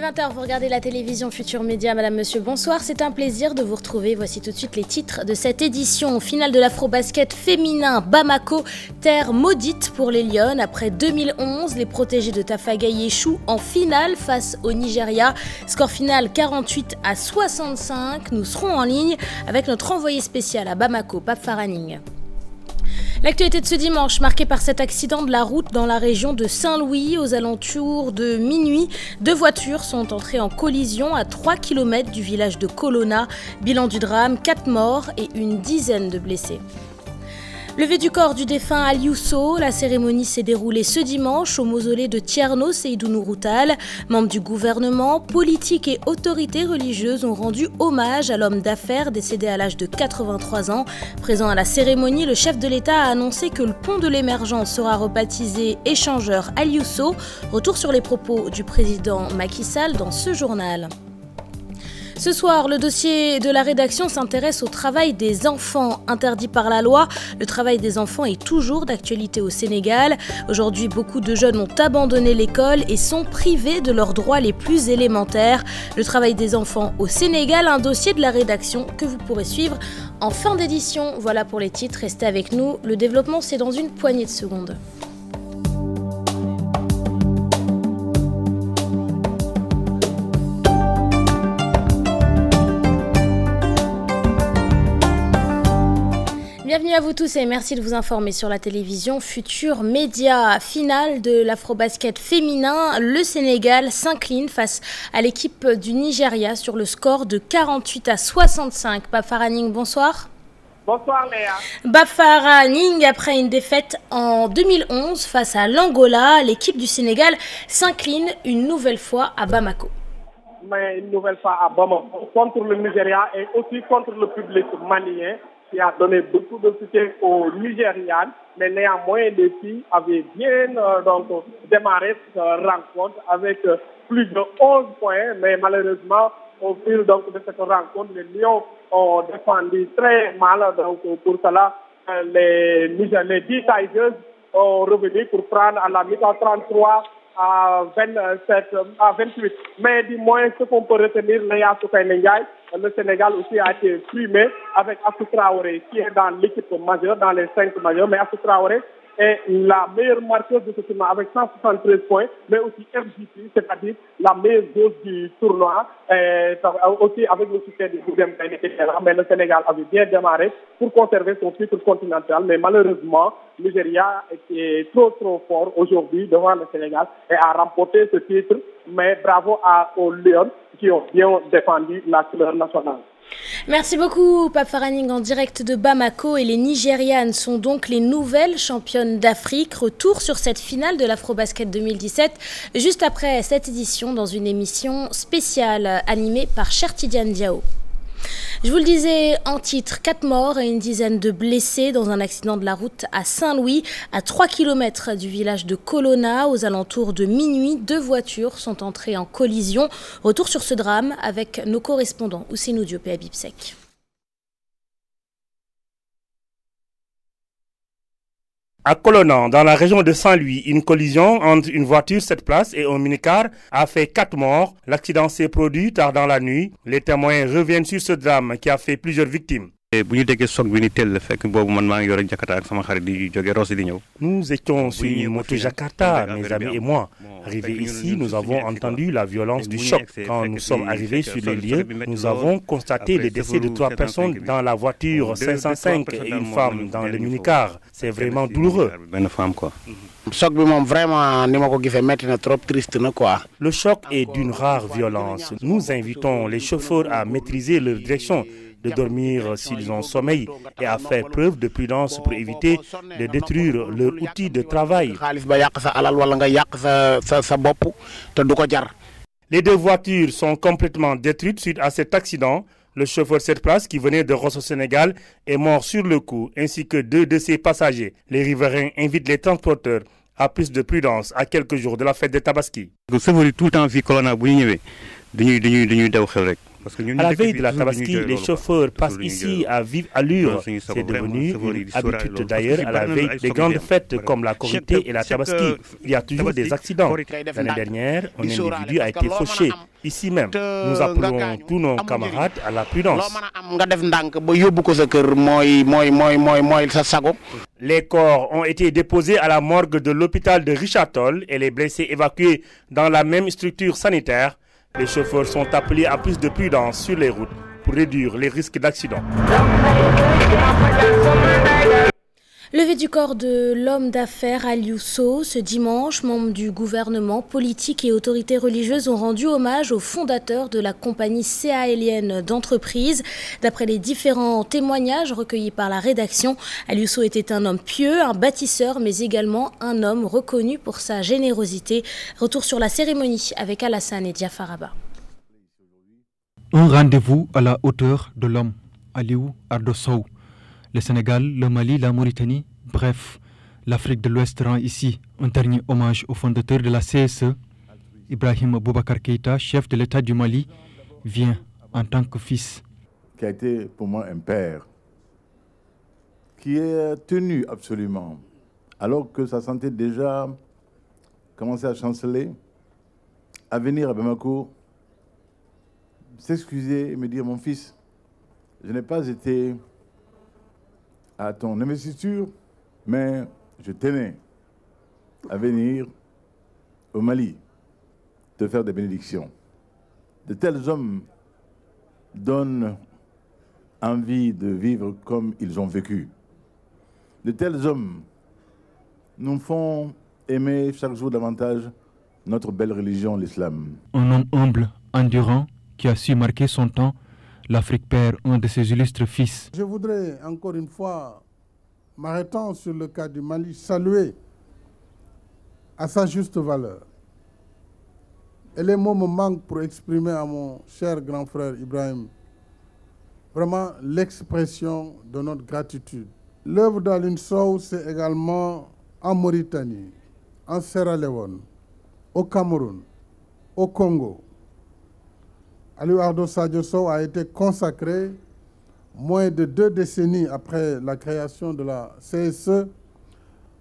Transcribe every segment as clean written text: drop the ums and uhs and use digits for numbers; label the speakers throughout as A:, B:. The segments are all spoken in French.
A: 20h, vous regardez la télévision Futur Média. Madame, monsieur, bonsoir. C'est un plaisir de vous retrouver. Voici tout de suite les titres de cette édition. Finale de l'Afrobasket féminin, Bamako, terre maudite pour les Lionnes. Après 2011, les protégés de Tafagaï échouent en finale face au Nigeria. Score final 48-65. Nous serons en ligne avec notre envoyé spécial à Bamako, Pape Faraning. L'actualité de ce dimanche, marquée par cet accident de la route dans la région de Saint-Louis, aux alentours de minuit. 2 voitures sont entrées en collision à 3 km du village de Colonna. Bilan du drame, 4 morts et une dizaine de blessés. Levée du corps du défunt Aliousso, la cérémonie s'est déroulée ce dimanche au mausolée de Tierno Seydou Nourou Tall. Membres du gouvernement, politiques et autorités religieuses ont rendu hommage à l'homme d'affaires décédé à l'âge de 83 ans. Présent à la cérémonie, le chef de l'État a annoncé que le pont de l'Émergence sera rebaptisé Échangeur Aliousso. Retour sur les propos du président Macky Sall dans ce journal. Ce soir, le dossier de la rédaction s'intéresse au travail des enfants. Interdit par la loi, le travail des enfants est toujours d'actualité au Sénégal. Aujourd'hui, beaucoup de jeunes ont abandonné l'école et sont privés de leurs droits les plus élémentaires. Le travail des enfants au Sénégal, un dossier de la rédaction que vous pourrez suivre en fin d'édition. Voilà pour les titres, restez avec nous. Le développement, c'est dans une poignée de secondes. Bienvenue à vous tous et merci de vous informer sur la télévision Futur Média. Finale de l'Afrobasket féminin, le Sénégal s'incline face à l'équipe du Nigeria sur le score de 48-65. Pape Faraning, bonsoir.
B: Bonsoir Léa.
A: Pape Faraning, après une défaite en 2011 face à l'Angola, l'équipe du Sénégal s'incline une nouvelle fois à Bamako.
B: Mais une nouvelle fois à Bamako, contre le Nigeria et aussi contre le public malien, qui a donné beaucoup de soutien aux Nigérianes, mais néanmoins les filles avaient bien démarré cette rencontre avec plus de 11 points, mais malheureusement au fil de cette rencontre, les Lions ont défendu très mal, donc pour cela les 10 Tigers ont revenu pour prendre à la mi-temps 33 à 28. Mais du moins, ce qu'on peut retenir, Léa Soukaïnengaï, le Sénégal aussi a été primé avec Assou Traoré, qui est dans l'équipe majeure, dans les 5 majeurs. Mais Assou Traoré est la meilleure marqueuse de ce tournoi avec 173 points, mais aussi MVP, c'est-à-dire la meilleure dose du tournoi, aussi avec le soutien du deuxième pays. Mais le Sénégal avait bien démarré pour conserver son titre continental. Mais malheureusement, Nigeria est trop fort aujourd'hui devant le Sénégal et a remporté ce titre. Mais bravo aux Lions qui ont bien défendu la couleur nationale.
A: Merci beaucoup Pape Faraning en direct de Bamako et les Nigérianes sont donc les nouvelles championnes d'Afrique. Retour sur cette finale de l'Afrobasket 2017 juste après cette édition dans une émission spéciale animée par Chertidiane Diao. Je vous le disais en titre, 4 morts et une dizaine de blessés dans un accident de la route à Saint-Louis, à 3 km du village de Colonna. Aux alentours de minuit, 2 voitures sont entrées en collision. Retour sur ce drame avec nos correspondants Ousseynou Diop et Habib Sek.
C: À Colonna, dans la région de Saint-Louis, une collision entre une voiture 7 places et un minicar a fait 4 morts. L'accident s'est produit tard dans la nuit. Les témoins reviennent sur ce drame qui a fait plusieurs victimes. Nous étions sur une moto Jakarta, mes amis et moi. Arrivés ici, nous avons entendu la violence du choc. Quand nous sommes arrivés sur les lieux, nous avons constaté le décès de 3 personnes dans la voiture 505 et une femme dans le minicar. C'est vraiment douloureux. Le choc est d'une rare violence. Nous invitons les chauffeurs à maîtriser leur direction, de dormir s'ils ont sommeil et à faire preuve de prudence pour éviter de détruire leur outil de travail. Les 2 voitures sont complètement détruites suite à cet accident. Le chauffeur 7 places qui venait de Rosso Sénégal est mort sur le coup, ainsi que 2 de ses passagers. Les riverains invitent les transporteurs à plus de prudence à quelques jours de la fête de Tabaski. À la veille de la Tabaski, les chauffeurs passent ici à vive allure. C'est devenu une habitude d'ailleurs à la veille des grandes fêtes comme la Korité et la Tabaski. Il y a toujours des accidents. L'année dernière, un individu a été fauché. Ici même, nous appelons tous nos camarades à la prudence. Les corps ont été déposés à la morgue de l'hôpital de Richard Toll et les blessés évacués dans la même structure sanitaire. Les chauffeurs sont appelés à plus de prudence sur les routes pour réduire les risques d'accident.
A: Levée du corps de l'homme d'affaires Aliou Sow. Ce dimanche, membres du gouvernement, politiques et autorités religieuses ont rendu hommage au fondateur de la compagnie sahélienne d'entreprise. D'après les différents témoignages recueillis par la rédaction, Aliou Sow était un homme pieux, un bâtisseur, mais également un homme reconnu pour sa générosité. Retour sur la cérémonie avec Alassane et Diafaraba.
D: Un rendez-vous à la hauteur de l'homme, Aliou Ardo Sow. Le Sénégal, le Mali, la Mauritanie, bref, l'Afrique de l'Ouest rend ici un dernier hommage au fondateur de la CSE. Ibrahim Boubacar Keïta, chef de l'État du Mali, vient en tant que fils.
E: Qui a été pour moi un père, qui est tenu absolument, alors que sa santé déjà commençait à chanceler, à venir à Bamako, s'excuser et me dire: mon fils, je n'ai pas été à ton investiture, mais je tenais à venir au Mali te faire des bénédictions. De tels hommes donnent envie de vivre comme ils ont vécu. De tels hommes nous font aimer chaque jour davantage notre belle religion, l'islam.
D: Un homme humble, endurant, qui a su marquer son temps. L'Afrique perd un de ses illustres fils.
F: Je voudrais encore une fois, m'arrêtant sur le cas du Mali, saluer à sa juste valeur. Et les mots me manquent pour exprimer à mon cher grand frère Ibrahim vraiment l'expression de notre gratitude. L'œuvre d'Aliou Sow, c'est également en Mauritanie, en Sierra Leone, au Cameroun, au Congo. Aliou Ardo Sow a été consacré moins de 2 décennies après la création de la CSE,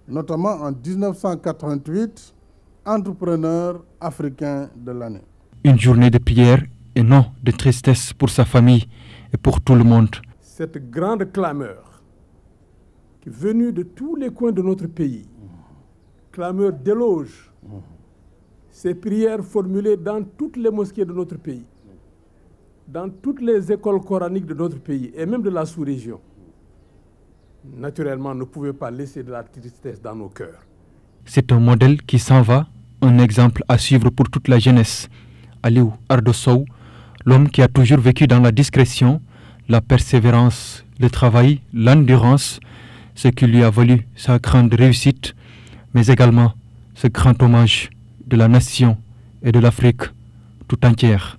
F: notamment en 1988, entrepreneur africain de l'année.
D: Une journée de prière et non de tristesse pour sa famille et pour tout le monde.
G: Cette grande clameur qui est venue de tous les coins de notre pays, clameur d'éloge, ces prières formulées dans toutes les mosquées de notre pays, dans toutes les écoles coraniques de notre pays et même de la sous-région, naturellement ne pouvait pas laisser de la tristesse dans nos cœurs.
D: C'est un modèle qui s'en va, un exemple à suivre pour toute la jeunesse. Aliou Ardo Sow, l'homme qui a toujours vécu dans la discrétion, la persévérance, le travail, l'endurance, ce qui lui a valu sa grande réussite, mais également ce grand hommage de la nation et de l'Afrique tout entière.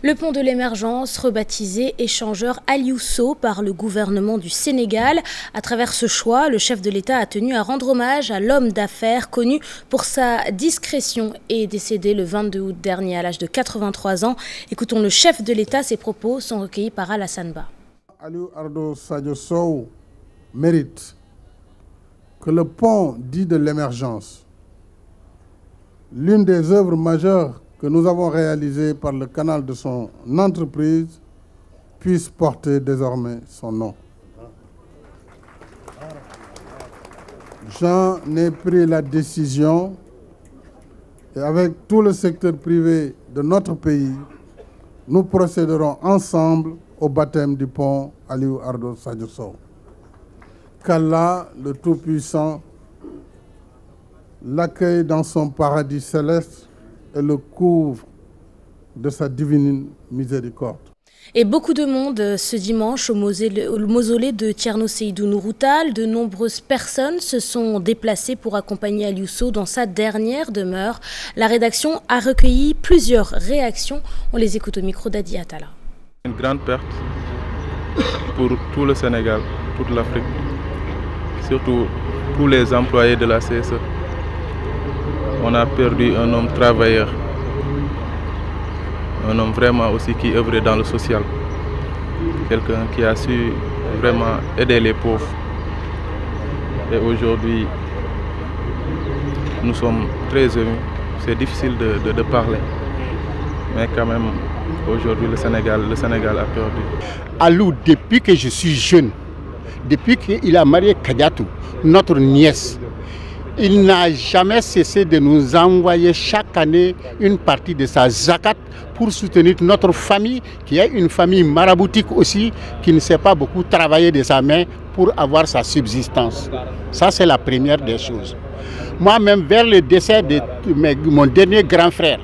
A: Le pont de l'émergence, rebaptisé échangeur Aliou Sow par le gouvernement du Sénégal. À travers ce choix, le chef de l'État a tenu à rendre hommage à l'homme d'affaires connu pour sa discrétion et décédé le 22 août dernier à l'âge de 83 ans. Écoutons le chef de l'État, ses propos sont recueillis par Alassane Ba.
F: Aliou Ardo Sow mérite que le pont dit de l'émergence, l'une des œuvres majeures que nous avons réalisé par le canal de son entreprise, puisse porter désormais son nom. J'en ai pris la décision et avec tout le secteur privé de notre pays, nous procéderons ensemble au baptême du pont Aliou Ardo Sow. Qu'Allah, le Tout-Puissant, l'accueille dans son paradis céleste et le couvre de sa divine miséricorde.
A: Et beaucoup de monde ce dimanche au mausolée de Thierno Seydou Nourou Tall. De nombreuses personnes se sont déplacées pour accompagner Aliou Sow dans sa dernière demeure. La rédaction a recueilli plusieurs réactions. On les écoute au micro d'Adi Atala.
H: Une grande perte pour tout le Sénégal, toute l'Afrique, surtout tous les employés de la CSE. On a perdu un homme travailleur, un homme vraiment aussi qui œuvrait dans le social. Quelqu'un qui a su vraiment aider les pauvres. Et aujourd'hui, nous sommes très émus. C'est difficile de parler. Mais quand même, aujourd'hui, le Sénégal a perdu.
I: Alou, depuis que je suis jeune, depuis qu'il a marié Kadiatou, notre nièce, il n'a jamais cessé de nous envoyer chaque année une partie de sa zakat pour soutenir notre famille, qui est une famille maraboutique aussi, qui ne sait pas beaucoup travailler de sa main pour avoir sa subsistance. Ça, c'est la première des choses. Moi-même, vers le décès de mon dernier grand frère,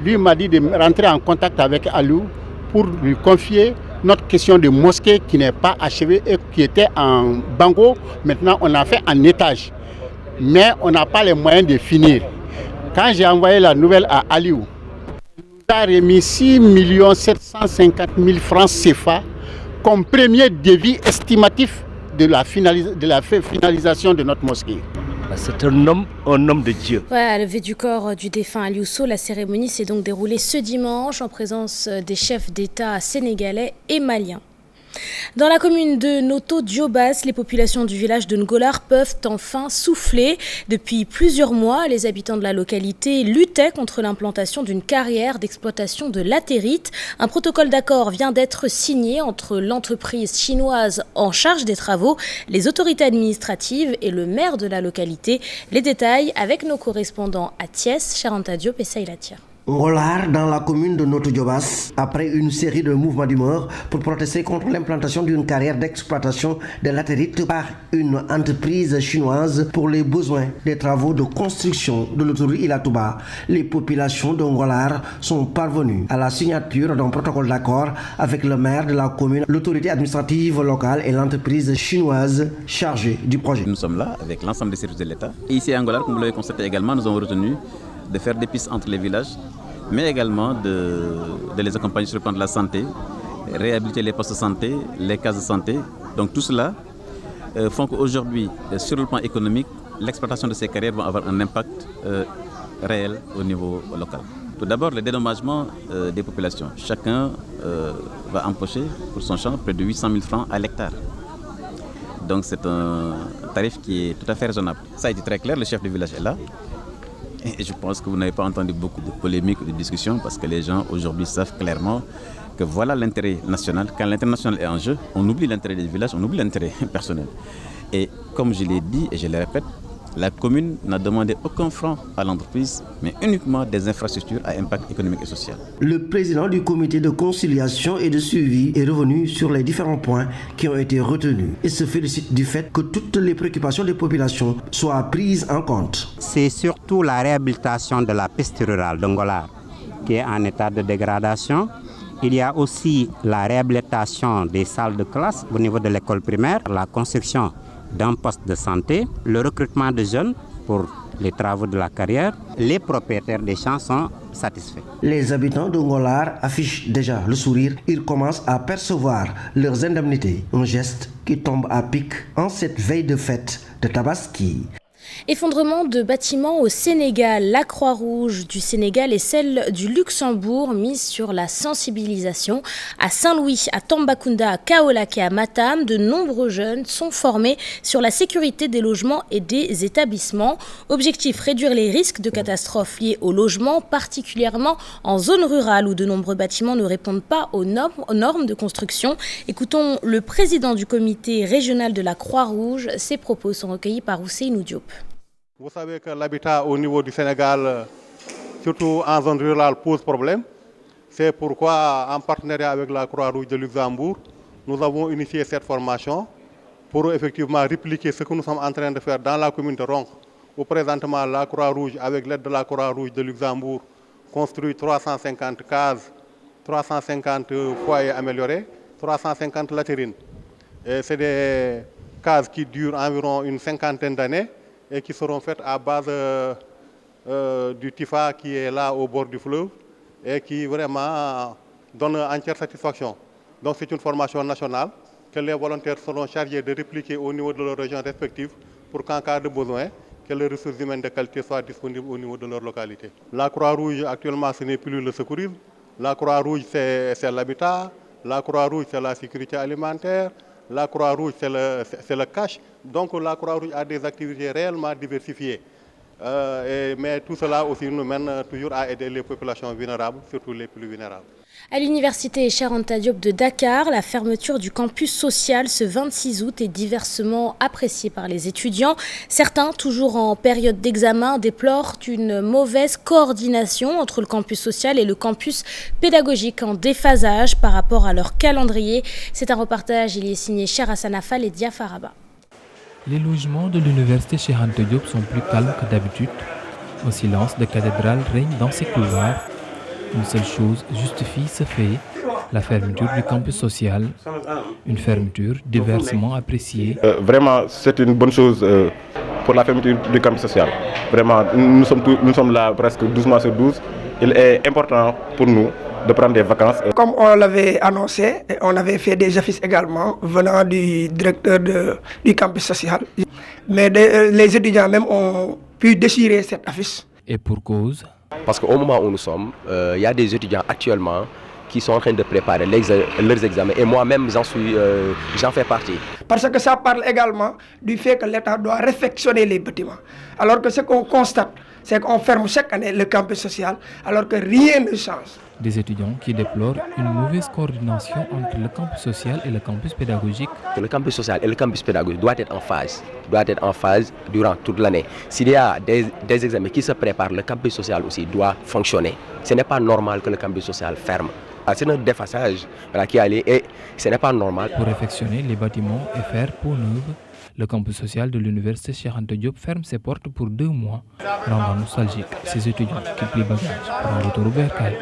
I: lui m'a dit de rentrer en contact avec Alou pour lui confier notre question de mosquée qui n'est pas achevée et qui était en bango. Maintenant, on a fait en étage. Mais on n'a pas les moyens de finir. Quand j'ai envoyé la nouvelle à Aliou, il nous a remis 6 750 000 francs CFA comme premier devis estimatif de la finalisation de notre mosquée.
C: C'est un homme de Dieu.
A: Ouais, à la levée du corps du défunt Aliou Sow, la cérémonie s'est donc déroulée ce dimanche en présence des chefs d'État sénégalais et maliens. Dans la commune de Noto Diobass, les populations du village de Ngolare peuvent enfin souffler. Depuis plusieurs mois, les habitants de la localité luttaient contre l'implantation d'une carrière d'exploitation de latérite. Un protocole d'accord vient d'être signé entre l'entreprise chinoise en charge des travaux, les autorités administratives et le maire de la localité. Les détails avec nos correspondants à Thiès, Charanta Diop et Saïlatia.
J: Ngolare, dans la commune de Noto Diobass, après une série de mouvements d'humeur pour protester contre l'implantation d'une carrière d'exploitation de latérite par une entreprise chinoise pour les besoins des travaux de construction de l'autoroute Ila Touba, les populations de Ngolare sont parvenues à la signature d'un protocole d'accord avec le maire de la commune, l'autorité administrative locale et l'entreprise chinoise chargée du projet.
K: Nous sommes là avec l'ensemble des services de l'État. Et ici à Ngolare, comme vous l'avez constaté également, nous avons retenu de faire des pistes entre les villages, mais également de les accompagner sur le plan de la santé, réhabiliter les postes de santé, les cases de santé. Donc tout cela font qu'aujourd'hui, sur le plan économique, l'exploitation de ces carrières va avoir un impact réel au niveau local. Tout d'abord, le dédommagement des populations. Chacun va empocher pour son champ près de 800 000 francs à l'hectare. Donc c'est un tarif qui est tout à fait raisonnable. Ça a été très clair, le chef du village est là. Et je pense que vous n'avez pas entendu beaucoup de polémiques ou de discussions parce que les gens aujourd'hui savent clairement que voilà l'intérêt national. Quand l'intérêt national est en jeu, on oublie l'intérêt des villages, on oublie l'intérêt personnel. Et comme je l'ai dit et je le répète, la commune n'a demandé aucun franc à l'entreprise, mais uniquement des infrastructures à impact économique et social.
J: Le président du comité de conciliation et de suivi est revenu sur les différents points qui ont été retenus et se félicite du fait que toutes les préoccupations des populations soient prises en compte.
L: C'est surtout la réhabilitation de la piste rurale de Ngolare qui est en état de dégradation. Il y a aussi la réhabilitation des salles de classe au niveau de l'école primaire, la construction d'un poste de santé, le recrutement de jeunes pour les travaux de la carrière. Les propriétaires des champs sont satisfaits.
J: Les habitants de Ngolare affichent déjà le sourire. Ils commencent à percevoir leurs indemnités. Un geste qui tombe à pic en cette veille de fête de Tabaski.
A: Effondrement de bâtiments au Sénégal. La Croix-Rouge du Sénégal et celle du Luxembourg misent sur la sensibilisation. À Saint-Louis, à Tambacounda, à Kaolack et à Matam, de nombreux jeunes sont formés sur la sécurité des logements et des établissements. Objectif, réduire les risques de catastrophes liées au logement, particulièrement en zone rurale où de nombreux bâtiments ne répondent pas aux normes de construction. Écoutons le président du comité régional de la Croix-Rouge. Ses propos sont recueillis par Ousseynou Diop.
M: Vous savez que l'habitat au niveau du Sénégal, surtout en zone rurale, pose problème. C'est pourquoi, en partenariat avec la Croix-Rouge de Luxembourg, nous avons initié cette formation pour effectivement répliquer ce que nous sommes en train de faire dans la commune de Ronk, où présentement la Croix-Rouge, avec l'aide de la Croix-Rouge de Luxembourg, construit 350 cases, 350 foyers améliorés, 350 latérines. C'est des cases qui durent environ une cinquantaine d'années et qui seront faites à base du Tifa qui est là au bord du fleuve et qui vraiment donne entière satisfaction. Donc c'est une formation nationale que les volontaires seront chargés de répliquer au niveau de leurs régions respectives pour qu'en cas de besoin, que les ressources humaines de qualité soient disponibles au niveau de leur localité. La Croix-Rouge, actuellement, ce n'est plus le secourisme. La Croix-Rouge, c'est l'habitat. La Croix-Rouge, c'est la sécurité alimentaire. La Croix-Rouge, c'est le cash. Donc la Croix-Rouge a des activités réellement diversifiées. Mais tout cela aussi nous mène toujours à aider les populations vulnérables, surtout les plus vulnérables.
A: À l'université Cheikh Anta Diop de Dakar, la fermeture du campus social ce 26 août est diversement appréciée par les étudiants. Certains, toujours en période d'examen, déplorent une mauvaise coordination entre le campus social et le campus pédagogique en déphasage par rapport à leur calendrier. C'est un reportage, il y est signé Cher Hassan Afal et Dia Faraba.
N: Les logements de l'université Cheikh Anta Diop sont plus calmes que d'habitude. Un silence de cathédrale règne dans ces couloirs. Une seule chose justifie ce fait, la fermeture du campus social. Une fermeture diversement appréciée.
O: Vraiment, c'est une bonne chose pour la fermeture du campus social. Vraiment, nous sommes là presque 12 mois sur 12. Il est important pour nous de prendre des vacances.
P: Comme on l'avait annoncé, on avait fait des affiches également venant du directeur du campus social. Mais les étudiants même ont pu déchirer cette affiche.
N: Et pour cause.
Q: Parce qu'au moment où nous sommes, il y a des étudiants actuellement qui sont en train de préparer leurs examens. Et moi-même, j'en fais partie.
P: Parce que ça parle également du fait que l'État doit réfectionner les bâtiments. Alors que ce qu'on constate, c'est qu'on ferme chaque année le campus social, alors que rien ne change.
N: Des étudiants qui déplorent une mauvaise coordination entre le campus social et le campus pédagogique.
Q: Le campus social et le campus pédagogique doivent être en phase durant toute l'année. S'il y a des examens qui se préparent, le campus social aussi doit fonctionner. Ce n'est pas normal que le campus social ferme. C'est un déphasage qui a lieu et ce n'est pas normal.
N: Pour réfectionner les bâtiments et faire peau neuve, le campus social de l'université Cheikh Anta Diop ferme ses portes pour 2 mois, rendant nostalgique ces étudiants qui plient bagages pour un retour au bercail.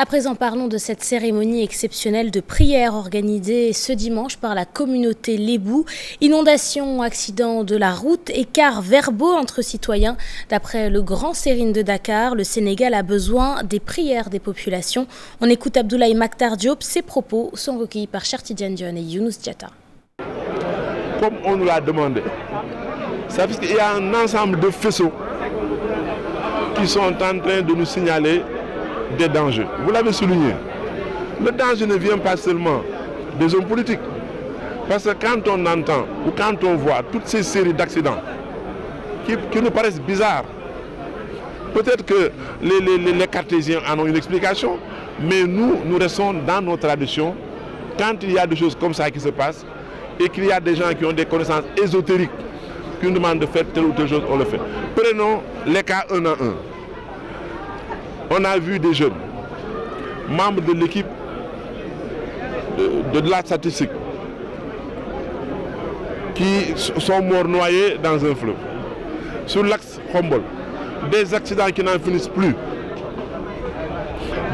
A: À présent, parlons de cette cérémonie exceptionnelle de prière organisée ce dimanche par la communauté Lébou. Inondations, accidents de la route, écarts verbaux entre citoyens. D'après le grand Sérine de Dakar, le Sénégal a besoin des prières des populations. On écoute Abdoulaye Maktar Diop. Ses propos sont recueillis par Chertidiane Dion et Younous Diatta.
R: Comme on nous l'a demandé, ça veut dire qu'il y a un ensemble de faisceaux qui sont en train de nous signaler des dangers. Vous l'avez souligné. Le danger ne vient pas seulement des hommes politiques. Parce que quand on entend ou quand on voit toutes ces séries d'accidents qui nous paraissent bizarres, peut-être que les cartésiens en ont une explication, mais nous restons dans nos traditions. Quand il y a des choses comme ça qui se passent et qu'il y a des gens qui ont des connaissances ésotériques qui nous demandent de faire telle ou telle chose, on le fait. Prenons les cas un à un. On a vu des jeunes, membres de l'équipe de la statistique, qui sont morts noyés dans un fleuve. Sur l'axe Humboldt, des accidents qui n'en finissent plus,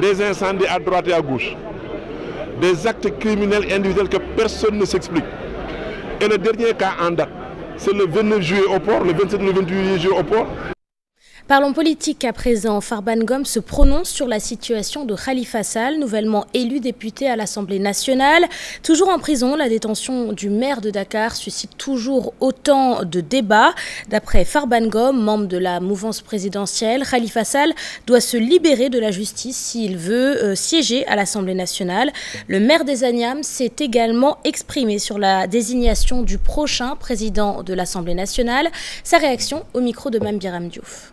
R: des incendies à droite et à gauche, des actes criminels individuels que personne ne s'explique. Et le dernier cas en date, c'est le 29 juillet au port, le 27 et le 28 juillet au port.
A: Parlons politique à présent. Farban Ngom se prononce sur la situation de Khalifa Sall, nouvellement élu député à l'Assemblée nationale. Toujours en prison, la détention du maire de Dakar suscite toujours autant de débats. D'après Farban Ngom, membre de la mouvance présidentielle, Khalifa Sall doit se libérer de la justice s'il veut siéger à l'Assemblée nationale. Le maire des Agnam s'est également exprimé sur la désignation du prochain président de l'Assemblée nationale. Sa réaction au micro de Mame Biram Diouf.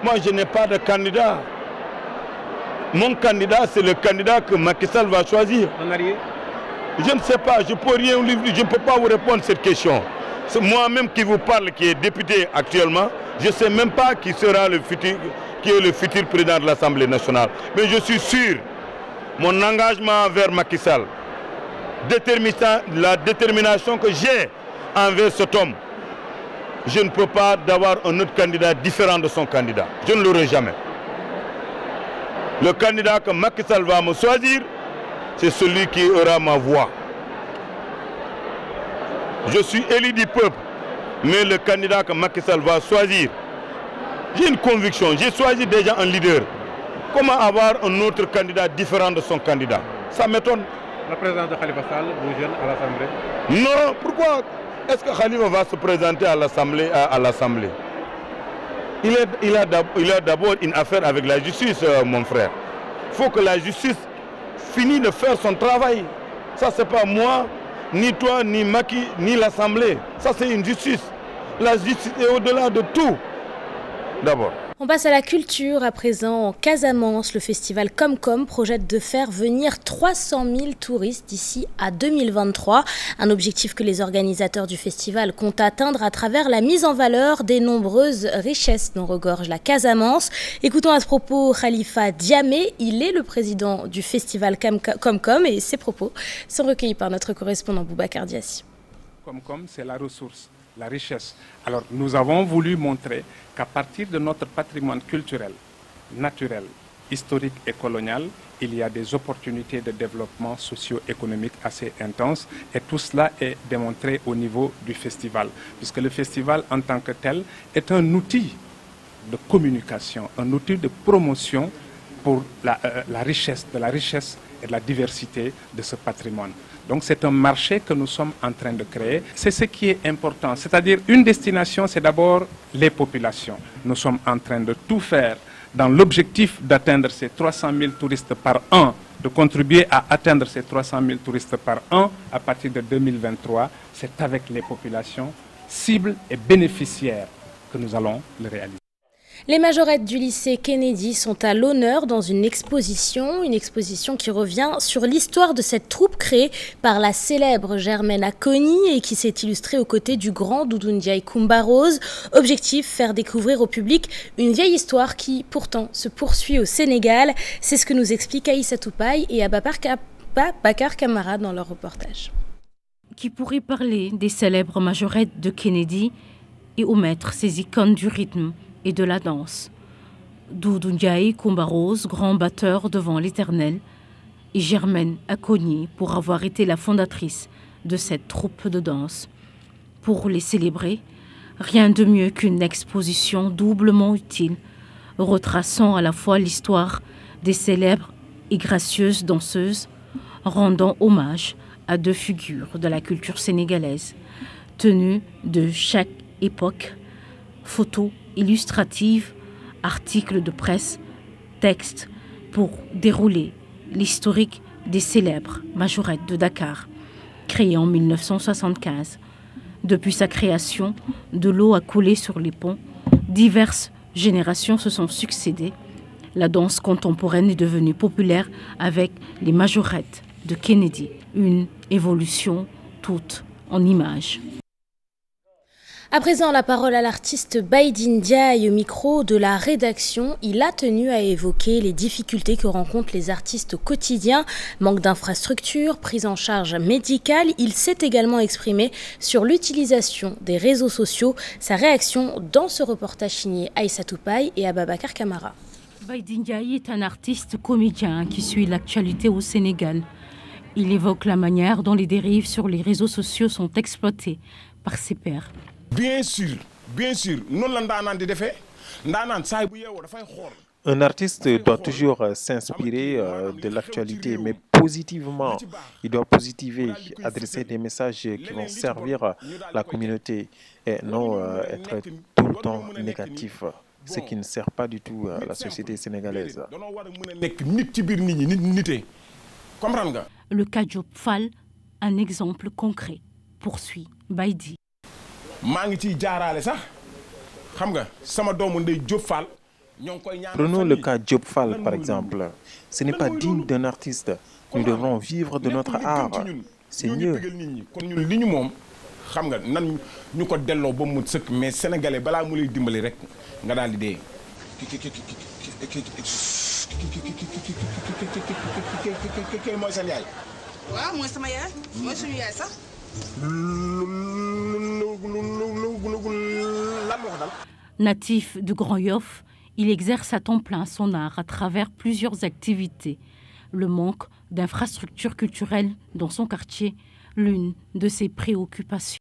R: Moi, je n'ai pas de candidat. Mon candidat, c'est le candidat que Macky Sall va choisir. Je ne sais pas, je ne peux pas vous répondre à cette question. C'est moi-même qui vous parle, qui est député actuellement. Je ne sais même pas qui sera qui est le futur président de l'Assemblée nationale. Mais je suis sûr, mon engagement envers Macky Sall, la détermination que j'ai envers cet homme, je ne peux pas avoir un autre candidat différent de son candidat. Je ne l'aurai jamais. Le candidat que Macky Sall va me choisir, c'est celui qui aura ma voix. Je suis élu du peuple, mais le candidat que Macky Sall va choisir, j'ai une conviction, j'ai choisi déjà un leader. Comment avoir un autre candidat différent de son candidat? Ça m'étonne.
S: La présidence de Khalifa Sall vous gêne à l'Assemblée?
R: Non, pourquoi? Est-ce que Khalifa va se présenter à l'Assemblée? Il a d'abord une affaire avec la justice, mon frère. faut que la justice finisse de faire son travail. Ça, c'est pas moi, ni toi, ni Macky, ni l'Assemblée. Ça, c'est une justice. La justice est au-delà de tout. D'abord.
A: On passe à la culture à présent. En Casamance, le festival Comcom projette de faire venir 300 000 touristes d'ici à 2023. Un objectif que les organisateurs du festival comptent atteindre à travers la mise en valeur des nombreuses richesses dont regorge la Casamance. Écoutons à ce propos Khalifa Diamé. Il est le président du festival Comcom et ses propos sont recueillis par notre correspondant Boubacar Diassi.
T: Comcom, c'est la ressource, la richesse. Alors nous avons voulu montrer qu'à partir de notre patrimoine culturel, naturel, historique et colonial, il y a des opportunités de développement socio-économique assez intenses et tout cela est démontré au niveau du festival, puisque le festival en tant que tel est un outil de communication, un outil de promotion pour la richesse et de la diversité de ce patrimoine. Donc c'est un marché que nous sommes en train de créer. C'est ce qui est important. C'est-à-dire une destination, c'est d'abord les populations. Nous sommes en train de tout faire dans l'objectif d'atteindre ces 300 000 touristes par an, de contribuer à atteindre ces 300 000 touristes par an à partir de 2023. C'est avec les populations cibles et bénéficiaires que nous allons le réaliser.
A: Les majorettes du lycée Kennedy sont à l'honneur dans une exposition qui revient sur l'histoire de cette troupe créée par la célèbre Germaine Acogny et qui s'est illustrée aux côtés du grand Doudou Ndiaye Coumba Rose. Objectif, faire découvrir au public une vieille histoire qui pourtant se poursuit au Sénégal. C'est ce que nous expliquent Aïssa Toupaï et Bakar Camara dans leur reportage.
U: Qui pourrait parler des célèbres majorettes de Kennedy et omettre ces icônes du rythme et de la danse. Doudou Ndiaye Coumba Rose, grand batteur devant l'Éternel, et Germaine Acogny pour avoir été la fondatrice de cette troupe de danse. Pour les célébrer, rien de mieux qu'une exposition doublement utile, retraçant à la fois l'histoire des célèbres et gracieuses danseuses, rendant hommage à deux figures de la culture sénégalaise, tenues de chaque époque, photos illustratives, articles de presse, textes pour dérouler l'historique des célèbres majorettes de Dakar, créées en 1975. Depuis sa création, de l'eau a coulé sur les ponts, diverses générations se sont succédées. La danse contemporaine est devenue populaire avec les majorettes de Kennedy, une évolution toute en images.
A: À présent, la parole à l'artiste Baïdine Ndiaye au micro de la rédaction. Il a tenu à évoquer les difficultés que rencontrent les artistes au quotidien, manque d'infrastructures, prise en charge médicale. Il s'est également exprimé sur l'utilisation des réseaux sociaux. Sa réaction dans ce reportage signé Aïssa Toupaï et Ababakar Camara.
U: Baïdine Ndiaye est un artiste comédien qui suit l'actualité au Sénégal. Il évoque la manière dont les dérives sur les réseaux sociaux sont exploitées par ses pairs.
R: Bien sûr.
V: Un artiste doit toujours s'inspirer de l'actualité, mais positivement. Il doit positiver, adresser des messages qui vont servir la communauté et non être tout le temps négatif, ce qui ne sert pas du tout à la société sénégalaise.
U: Le cas Diop Fall, un exemple concret, poursuit Baïdi.
V: Prenons le cas Diop Fall par exemple. Ce n'est pas digne d'un artiste. Nous devrons vivre de notre art. C'est mieux.
U: Natif de Grand Yoff, il exerce à temps plein son art à travers plusieurs activités. Le manque d'infrastructures culturelles dans son quartier, l'une de ses préoccupations.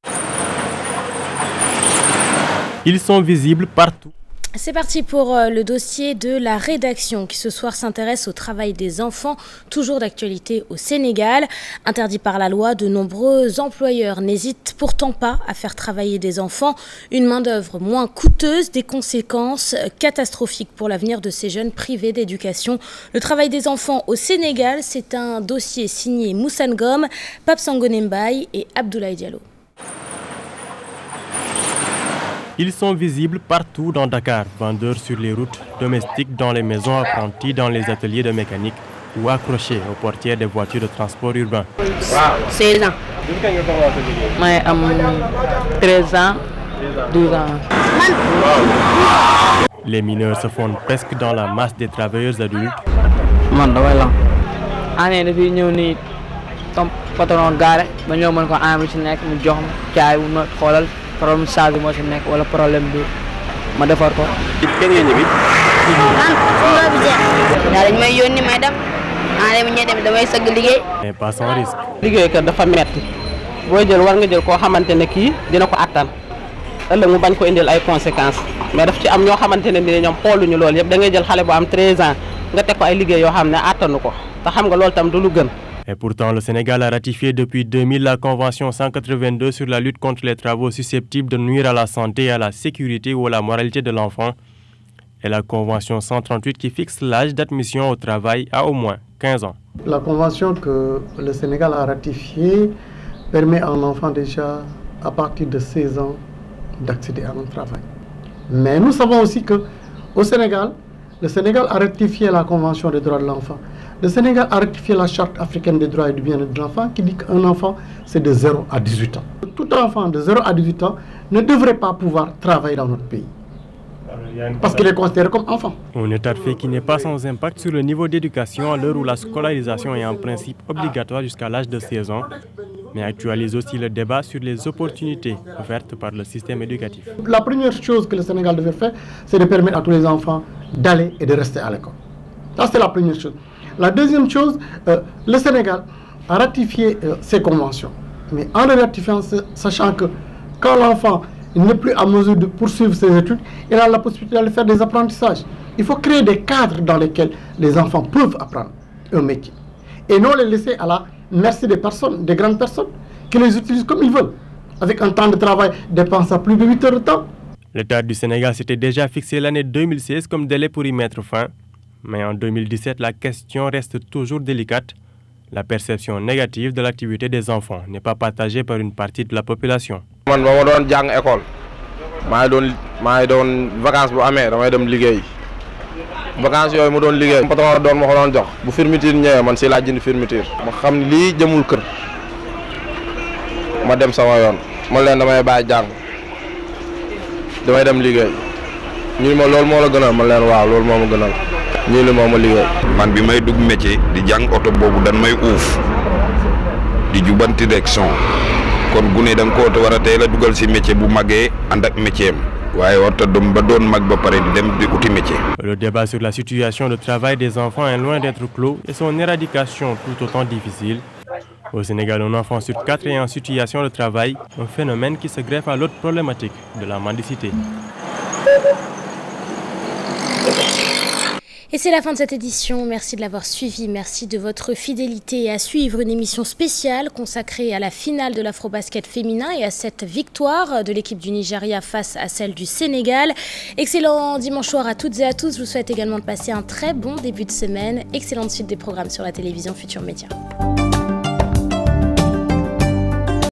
W: Ils sont visibles partout.
A: C'est parti pour le dossier de la rédaction qui ce soir s'intéresse au travail des enfants, toujours d'actualité au Sénégal. Interdit par la loi, de nombreux employeurs n'hésitent pourtant pas à faire travailler des enfants. Une main-d'œuvre moins coûteuse, des conséquences catastrophiques pour l'avenir de ces jeunes privés d'éducation. Le travail des enfants au Sénégal, c'est un dossier signé Moussa Ngom, Pape Sangoné Mbaye et Abdoulaye Diallo.
B: Ils sont visibles partout dans Dakar, vendeurs sur les routes, domestiques dans les maisons, apprentis dans les ateliers de mécanique ou accrochés aux portières des voitures de transport urbain.
E: 16 ans. Moi, 13 ans, 12 ans.
B: Les mineurs se fondent presque dans la masse des travailleurs adultes.
E: problème charge moo ci nekk wala problème bi ma defar ko.
B: kenn ngeen ñibbi.
E: dañ may yónni may dem dem damay sëgg liggéey.
B: mais pas sans risque.
E: liggéey kat dafa metti booy jël war nga jël koo xamante ne kii dina ko attan ëllëg mu bañ ko indil ay conséquences mais daf ci am ñoo xamante ne ni ñoom xooluñu loolu yëpp da ngay jël xale bu am 13 ans nga teg ko ay liggéey yoo xam ne attanu ko te xam nga loolu tam du lu gën.
B: Et pourtant, le Sénégal a ratifié depuis 2000 la Convention 182 sur la lutte contre les travaux susceptibles de nuire à la santé, à la sécurité ou à la moralité de l'enfant, et la Convention 138 qui fixe l'âge d'admission au travail à au moins 15 ans.
W: La Convention que le Sénégal a ratifiée permet à un enfant déjà, à partir de 16 ans, d'accéder à un travail. Mais nous savons aussi qu'au Sénégal, le Sénégal a ratifié la Convention des droits de l'enfant. Le Sénégal a ratifié la Charte africaine des droits et du bien-être de l'enfant qui dit qu'un enfant, c'est de 0 à 18 ans. Tout enfant de 0 à 18 ans ne devrait pas pouvoir travailler dans notre pays. Parce qu'il est considéré comme enfant.
B: Un état de fait qui n'est pas sans impact sur le niveau d'éducation à l'heure où la scolarisation est en principe obligatoire jusqu'à l'âge de 16 ans, mais actualise aussi le débat sur les opportunités offertes par le système éducatif.
W: La première chose que le Sénégal devait faire, c'est de permettre à tous les enfants d'aller et de rester à l'école. Ça, c'est la première chose. La deuxième chose, le Sénégal a ratifié ces conventions. Mais en les ratifiant, sachant que quand l'enfant n'est plus en mesure de poursuivre ses études, il a la possibilité d'aller faire des apprentissages. Il faut créer des cadres dans lesquels les enfants peuvent apprendre un métier. Et non les laisser à la merci des personnes, des grandes personnes, qui les utilisent comme ils veulent, avec un temps de travail dépensant plus de 8 heures de temps.
B: L'État du Sénégal s'était déjà fixé l'année 2016 comme délai pour y mettre fin. Mais en 2017, la question reste toujours délicate. La perception négative de l'activité des enfants n'est pas partagée par une partie de la population.
R: Man ba ma doon jàng école maa ngi doon vacances bu amee damay dem liggéey vacances yooyu mu doon liggéey patron doon ma ko doon jox bu fermeture ñëwee man si laa jënd fermeture ma xam ne lii jëmul kër ma dem sama yoon man leen damay bàyyi jàng damay dem liggéey ñu ma loolu moo la gënal man leen waaw loolu moo ma gënal ñu li moo ma liggéey.
X: man bi may dugg métier di jàng oto boobu dan may uuf di jubanti direction kon gune da nga ko war a teel a dugal si métier bu màggee ànd ak métier am waaye warta doom ba doon mag ba pare di dem di uti métier.
B: Le débat sur la situation de travail des enfants est loin d'être clos et son éradication tout autant difficile. Au Sénégal, un enfant sur 4 est en situation de travail, un phénomène qui se greffe à l'autre problématique de la mendicité.
A: Et c'est la fin de cette édition. Merci de l'avoir suivi. Merci de votre fidélité et à suivre une émission spéciale consacrée à la finale de l'Afrobasket féminin et à cette victoire de l'équipe du Nigeria face à celle du Sénégal. Excellent dimanche soir à toutes et à tous. Je vous souhaite également de passer un très bon début de semaine. Excellente suite des programmes sur la télévision Futur Média.